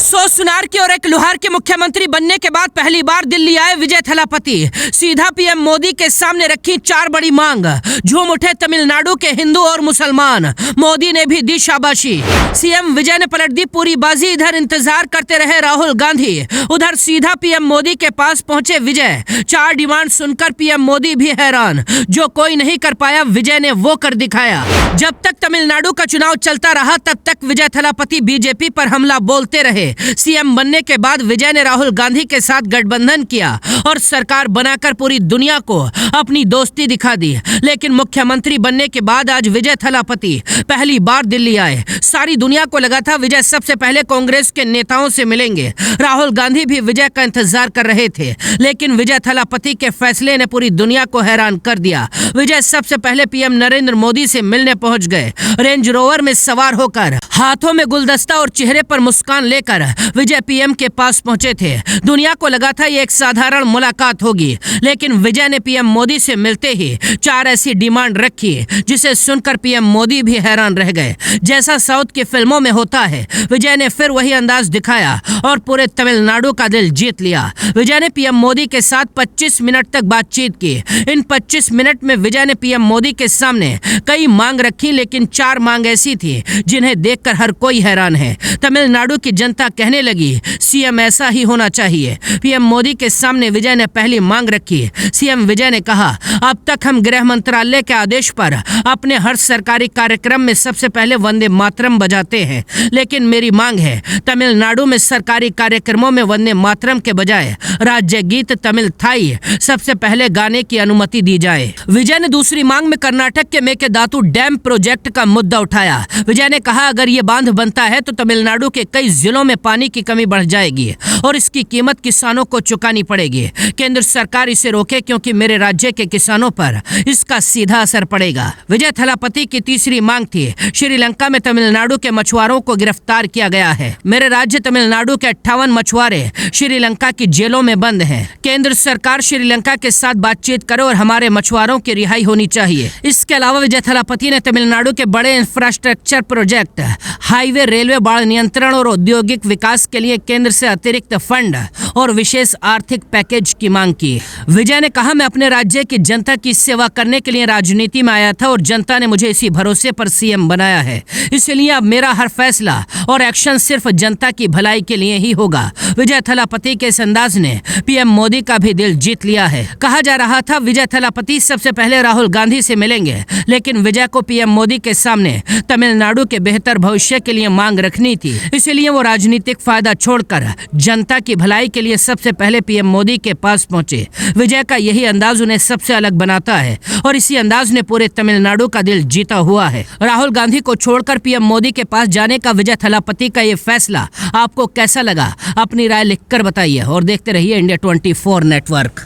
सुनार की और एक लोहार के मुख्यमंत्री बनने के बाद पहली बार दिल्ली आए विजय थलापति। सीधा पीएम मोदी के सामने रखी 4 बड़ी मांग। झूम उठे तमिलनाडु के हिंदू और मुसलमान, मोदी ने भी दी शाबाशी। सीएम विजय ने पलट दी पूरी बाजी। इधर इंतजार करते रहे राहुल गांधी, उधर सीधा पीएम मोदी के पास पहुंचे विजय। 4 डिमांड सुनकर पीएम मोदी भी हैरान। जो कोई नहीं कर पाया विजय ने वो कर दिखाया। जब तक तमिलनाडु का चुनाव चलता रहा तब तक विजय थलापति बीजेपी पर हमला बोलते रहे। सीएम बनने के बाद विजय ने राहुल गांधी के साथ गठबंधन किया और सरकार बनाकर पूरी दुनिया को अपनी दोस्ती दिखा दी। लेकिन मुख्यमंत्री बनने के बाद आज विजय थलापति पहली बार दिल्ली आए। सारी दुनिया को लगा था विजय सबसे पहले कांग्रेस के नेताओं से मिलेंगे। राहुल गांधी भी विजय का इंतजार कर रहे थे, लेकिन विजय थलापति के फैसले ने पूरी दुनिया को हैरान कर दिया। विजय सबसे पहले पीएम नरेंद्र मोदी से मिलने पहुंच गए। रेंज रोवर में सवार होकर, हाथों में गुलदस्ता और चेहरे पर मुस्कान लेकर विजय पीएम के पास पहुंचे थे। दुनिया को लगा था ये एक साधारण मुलाकात होगी, लेकिन विजय ने पीएम मोदी से मिलते ही 4 ऐसी डिमांड रखी जिसे सुनकर पीएम मोदी भी हैरान रह गए। जैसा साउथ की फिल्मों में होता है, विजय ने फिर वही अंदाज दिखाया और पूरे तमिलनाडु का दिल जीत लिया। विजय ने पीएम मोदी के साथ 25 मिनट तक बातचीत की। इन 25 मिनट में विजय ने पीएम मोदी के सामने कई मांग रखी, लेकिन 4 मांग ऐसी थी जिन्हें देखकर हर कोई हैरान है। तमिलनाडु की जनता कहने लगी सीएम ऐसा ही होना चाहिए। पीएम मोदी के सामने विजय ने पहली मांग रखी। सीएम विजय ने कहा, अब तक हम गृह मंत्रालय के आदेश पर अपने हर सरकारी कार्यक्रम में सबसे पहले वंदे मातरम बजाते हैं, लेकिन मेरी मांग है तमिलनाडु में सरकारी कार्यक्रमों में वंदे मातरम के बजाय राज्य गीत तमिल थाई सबसे पहले गाने की अनुमति दी जाए। विजय ने दूसरी मांग में कर्नाटक के मेकेदातु डैम प्रोजेक्ट का मुद्दा उठाया। विजय ने कहा, अगर ये बांध बनता है तो तमिलनाडु के कई जिलों में पानी की कमी बढ़ जाएगी और इसकी कीमत किसानों को चुकानी पड़ेगी। केंद्र सरकार इसे रोके क्योंकि मेरे राज्य के किसानों पर इसका सीधा असर पड़ेगा। विजय थलापति की तीसरी मांग थी, श्रीलंका में तमिलनाडु के मछुआरों को गिरफ्तार किया गया है। मेरे राज्य तमिलनाडु के 58 मछुआरे श्रीलंका की जेलों में बंद हैं। केंद्र सरकार श्रीलंका के साथ बातचीत करे और हमारे मछुआरों की रिहाई होनी चाहिए। इसके अलावा विजय थलापति ने तमिलनाडु के बड़े इंफ्रास्ट्रक्चर प्रोजेक्ट, हाईवे, रेलवे, बाढ़ नियंत्रण और औद्योगिक विकास के लिए केंद्र से अतिरिक्त फंड और विशेष आर्थिक पैकेज की मांग की। विजय ने कहा, मैं अपने राज्य की जनता की सेवा करने के लिए राजनीति में आया था और जनता ने मुझे इसी भरोसे पर सीएम बनाया है। इसलिए अब मेरा हर फैसला और एक्शन सिर्फ जनता की भलाई के लिए ही होगा। विजय थलापति के इस अंदाज ने पीएम मोदी का भी दिल जीत लिया है। कहा जा रहा था विजय थलापति सबसे पहले राहुल गांधी से मिलेंगे, लेकिन विजय को पीएम मोदी के सामने तमिलनाडु के बेहतर भविष्य के लिए मांग रखनी थी। इसलिए वो राजनीतिक फायदा छोड़कर जनता की भलाई के लिए सबसे पहले पीएम मोदी के पास पहुंचे। विजय का यही अंदाज उन्हें सबसे अलग बनाता है और इसी अंदाज ने पूरे तमिलनाडु का दिल जीता हुआ है। राहुल गांधी को छोड़कर पीएम मोदी के पास जाने का विजय थलापति का ये फैसला आपको कैसा लगा? अपनी राय लिखकर बताइए और देखते रहिए इंडिया 24 नेटवर्क।